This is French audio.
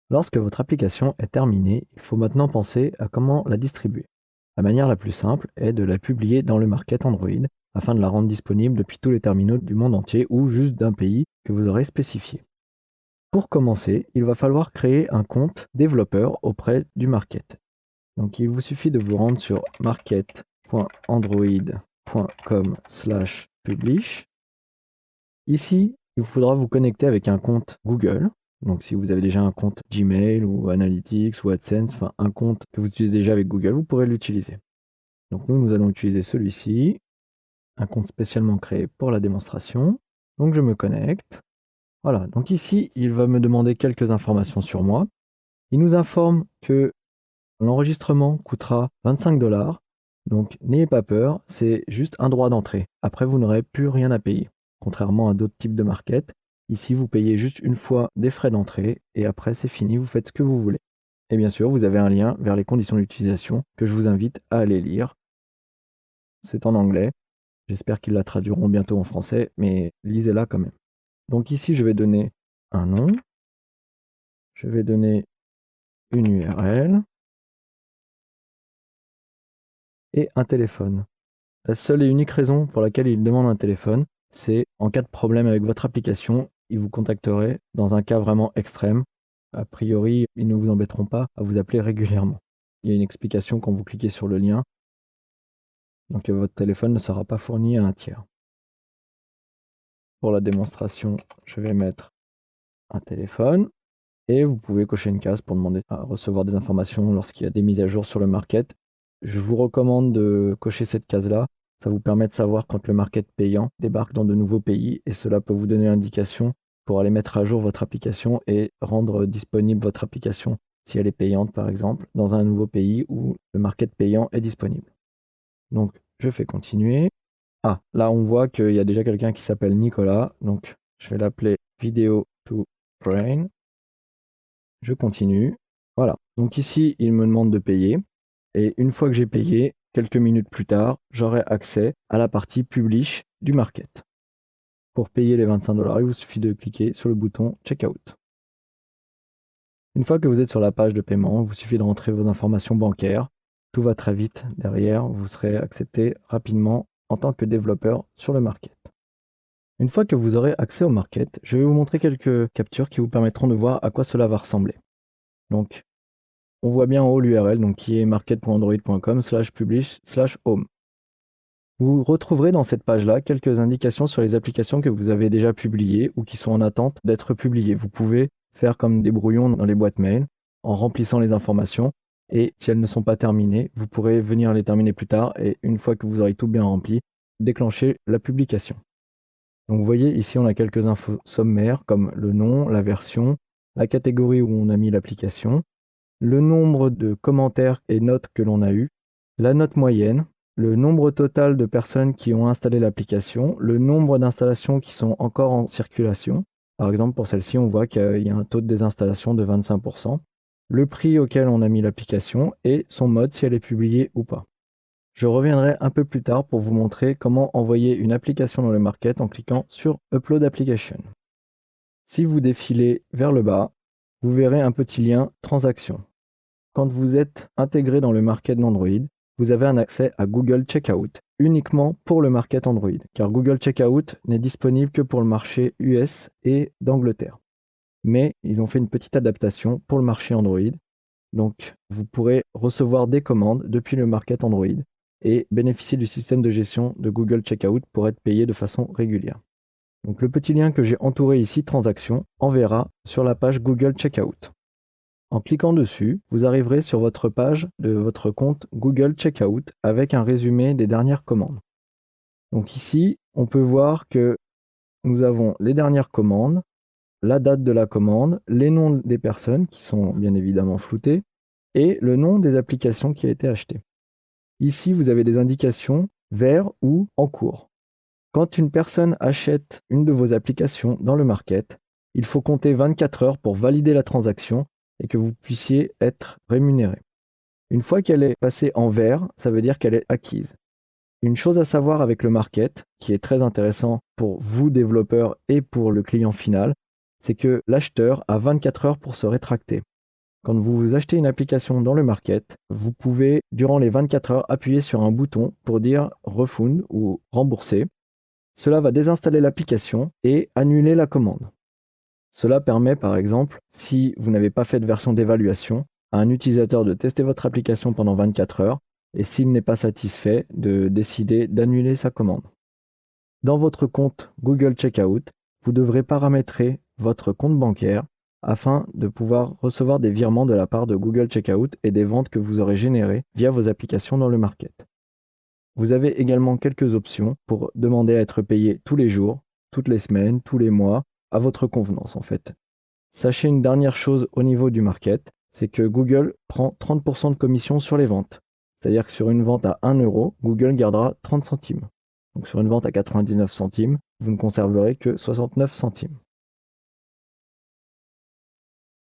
Lorsque votre application est terminée, il faut maintenant penser à comment la distribuer. La manière la plus simple est de la publier dans le market Android afin de la rendre disponible depuis tous les terminaux du monde entier ou juste d'un pays que vous aurez spécifié. Pour commencer, il va falloir créer un compte développeur auprès du market. Donc il vous suffit de vous rendre sur market.android.com/publish. Ici, il vous faudra vous connecter avec un compte Google. Donc si vous avez déjà un compte Gmail ou Analytics ou AdSense, enfin un compte que vous utilisez déjà avec Google, vous pourrez l'utiliser. Donc nous allons utiliser celui-ci, un compte spécialement créé pour la démonstration. Donc je me connecte. Voilà, donc ici, il va me demander quelques informations sur moi. Il nous informe que l'enregistrement coûtera 25 $. Donc n'ayez pas peur, c'est juste un droit d'entrée. Après, vous n'aurez plus rien à payer. Contrairement à d'autres types de market, ici vous payez juste une fois des frais d'entrée et après c'est fini, vous faites ce que vous voulez. Et bien sûr, vous avez un lien vers les conditions d'utilisation que je vous invite à aller lire. C'est en anglais. J'espère qu'ils la traduiront bientôt en français, mais lisez-la quand même. Donc ici, je vais donner un nom. Je vais donner une URL et un téléphone. La seule et unique raison pour laquelle il demande un téléphone, c'est en cas de problème avec votre application, ils vous contacteraient dans un cas vraiment extrême. A priori, ils ne vous embêteront pas à vous appeler régulièrement. Il y a une explication quand vous cliquez sur le lien. Donc votre téléphone ne sera pas fourni à un tiers. Pour la démonstration, je vais mettre un téléphone. Et vous pouvez cocher une case pour demander à recevoir des informations lorsqu'il y a des mises à jour sur le market. Je vous recommande de cocher cette case-là. Ça vous permet de savoir quand le market payant débarque dans de nouveaux pays et cela peut vous donner l'indication pour aller mettre à jour votre application et rendre disponible votre application si elle est payante par exemple dans un nouveau pays où le market payant est disponible. Donc je fais continuer. Ah, là on voit qu'il y a déjà quelqu'un qui s'appelle Nicolas. Donc je vais l'appeler Video to Brain. Je continue. Voilà. Donc ici, il me demande de payer. Et une fois que j'ai payé, quelques minutes plus tard, j'aurai accès à la partie Publish du market. Pour payer les 25 $, il vous suffit de cliquer sur le bouton Checkout. Une fois que vous êtes sur la page de paiement, il vous suffit de rentrer vos informations bancaires. Tout va très vite derrière. Vous serez accepté rapidement en tant que développeur sur le market. Une fois que vous aurez accès au market, je vais vous montrer quelques captures qui vous permettront de voir à quoi cela va ressembler. Donc, on voit bien en haut l'URL, donc qui est market.android.com/publish/home. Vous retrouverez dans cette page-là quelques indications sur les applications que vous avez déjà publiées ou qui sont en attente d'être publiées. Vous pouvez faire comme des brouillons dans les boîtes mail en remplissant les informations et si elles ne sont pas terminées, vous pourrez venir les terminer plus tard et une fois que vous aurez tout bien rempli, déclencher la publication. Donc vous voyez ici on a quelques infos sommaires comme le nom, la version, la catégorie où on a mis l'application, le nombre de commentaires et notes que l'on a eu, la note moyenne, le nombre total de personnes qui ont installé l'application, le nombre d'installations qui sont encore en circulation. Par exemple, pour celle-ci, on voit qu'il y a un taux de désinstallation de 25%, le prix auquel on a mis l'application et son mode si elle est publiée ou pas. Je reviendrai un peu plus tard pour vous montrer comment envoyer une application dans le market en cliquant sur Upload Application. Si vous défilez vers le bas, vous verrez un petit lien Transactions. Quand vous êtes intégré dans le market d'Android, vous avez un accès à Google Checkout uniquement pour le market Android, car Google Checkout n'est disponible que pour le marché US et d'Angleterre. Mais ils ont fait une petite adaptation pour le marché Android, donc vous pourrez recevoir des commandes depuis le market Android et bénéficier du système de gestion de Google Checkout pour être payé de façon régulière. Donc le petit lien que j'ai entouré ici, Transactions, enverra sur la page Google Checkout. En cliquant dessus, vous arriverez sur votre page de votre compte Google Checkout avec un résumé des dernières commandes. Donc ici, on peut voir que nous avons les dernières commandes, la date de la commande, les noms des personnes qui sont bien évidemment floutées et le nom des applications qui a été achetées. Ici, vous avez des indications vers ou en cours. Quand une personne achète une de vos applications dans le market, il faut compter 24 heures pour valider la transaction et que vous puissiez être rémunéré. Une fois qu'elle est passée en vert, ça veut dire qu'elle est acquise. Une chose à savoir avec le market, qui est très intéressant pour vous développeurs et pour le client final, c'est que l'acheteur a 24 heures pour se rétracter. Quand vous achetez une application dans le market, vous pouvez, durant les 24 heures, appuyer sur un bouton pour dire refund ou rembourser. Cela va désinstaller l'application et annuler la commande. Cela permet par exemple, si vous n'avez pas fait de version d'évaluation, à un utilisateur de tester votre application pendant 24 heures et s'il n'est pas satisfait, de décider d'annuler sa commande. Dans votre compte Google Checkout, vous devrez paramétrer votre compte bancaire afin de pouvoir recevoir des virements de la part de Google Checkout et des ventes que vous aurez générées via vos applications dans le market. Vous avez également quelques options pour demander à être payé tous les jours, toutes les semaines, tous les mois, à votre convenance en fait. Sachez une dernière chose au niveau du market, c'est que Google prend 30% de commission sur les ventes. C'est-à-dire que sur une vente à 1 euro, Google gardera 30 centimes. Donc sur une vente à 99 centimes, vous ne conserverez que 69 centimes.